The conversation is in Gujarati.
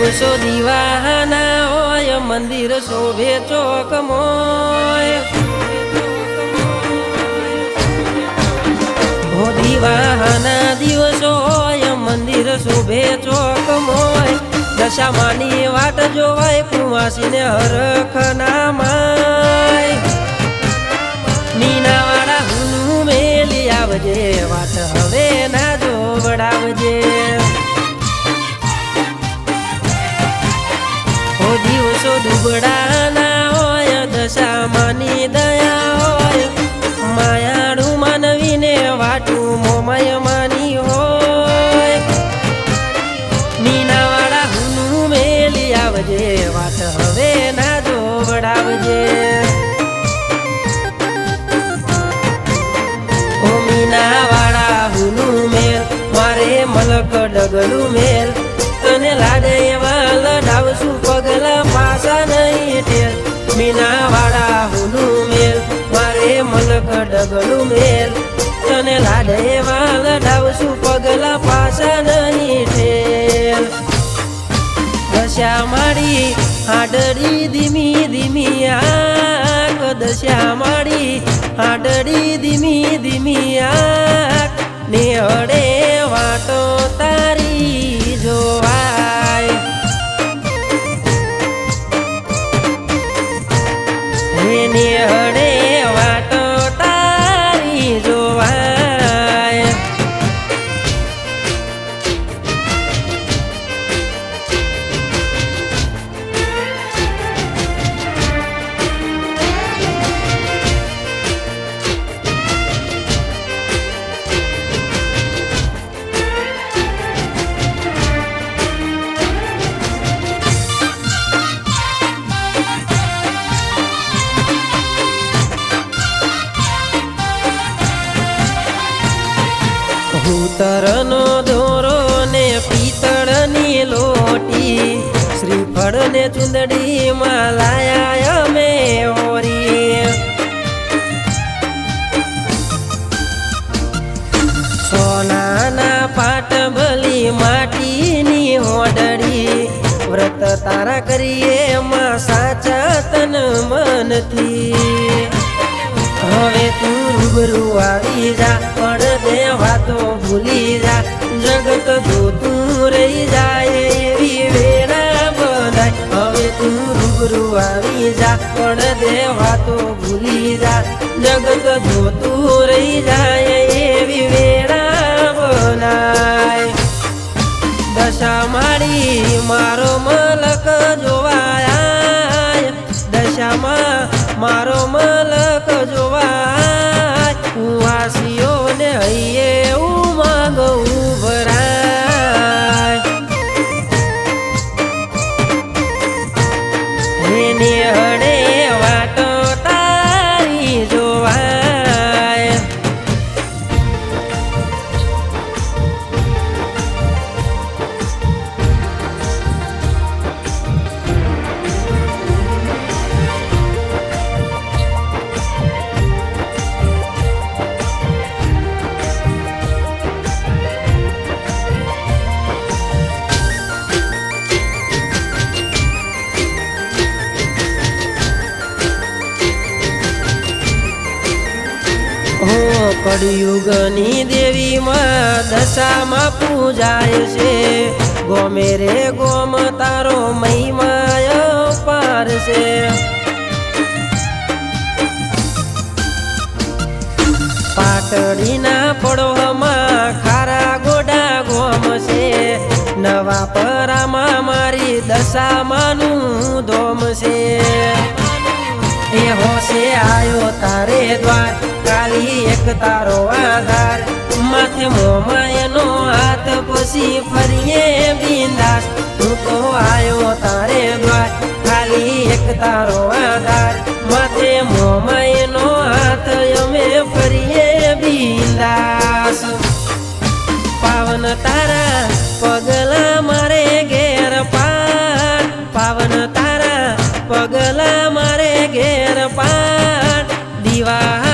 દિવસો દીવાના હોય મંદિર શોભે ચોકમોય દીવાના દિવસો હોય મંદિર શોભે ચોકમોય દશામાની વાટ જોવાય કુવાસીને હરખ ના માય મીનાવાળા હુનું મેલી આવજે વાત હવે ના જોવડાવજે દિવસો દુબળા ના હોય દશામાની દયા હોય માયાળું માનવીને વાટું મોમાય માની હોય મીનાવાળા હુનું મેલી આવજે વાત હવે ના જોવડાવજે ઓ મીનાવાળા હુનું મેલ મારે મલક ડગલું મેલ તને લાડે એવા લડાવશું પગલા પાસા નહીં ઠેર મીનાવાળા હુનું મેલ મારે મલક ડગલું મેલ તને લાડે એવા લડાવશું પગલા પાસા નહીં ઠેર દશા મારી હાડડી ધીમી ધીમી આંખ દશા મારી હાડડી ધીમી ધીમી આંખ નિહળે વાટો તારી જોવાય નિહળે વાટો તારી જોવાય ભૂતરનો દોરો ને પિત્તળની લોટી શ્રીફળ ને ચુંદડી માં લાયા અમે ઓરી સોનાના પાટબલી માટીની હોડડી વ્રત તારા કરીએ માં સાચા તન મનથી હવે તું રૂબરૂ આવી જા પણ દેવા તો ભૂલી જા જગત જોતું રહી જાય એવી વેળા બનાય હવે તું રૂબરૂ આવી જા પણ દેવા તો ભૂલી જા જગત જોતું રહી જાય એવી વેળા બનાય દશા મારી મારો મલક જોવાય દશામાં મારો મલક જોવાય કુવાસીઓને હૈયે ઉમંગ ઉભરાય એને હડે વાટો તારી જોવાય કળિયુગની દેવી માં દશામાં પૂજાય છે ગોમે રે ગોમ તારો મહિમાય પાર છે પાટડીના પડોમાં ખારા ગોડા ગોમ છે નવા પરામાં મારી દશામાનું ધોમ છે એ હોશે આયો તારે દ્વાર કાલી એક તારો આધાર માથે મોમાયનો હાથ પછી ફરીએ બિંદાસ હું તો આયો તારે દ્વાર ખાલી એક તારો આધાર માથે મોમાયનો હાથ અમે ફરીએ બિંદાસ પાવન તારા પગલા મારે ઘેર પાર પાવન તારા પગલા મારે ઘેર પાર દીવા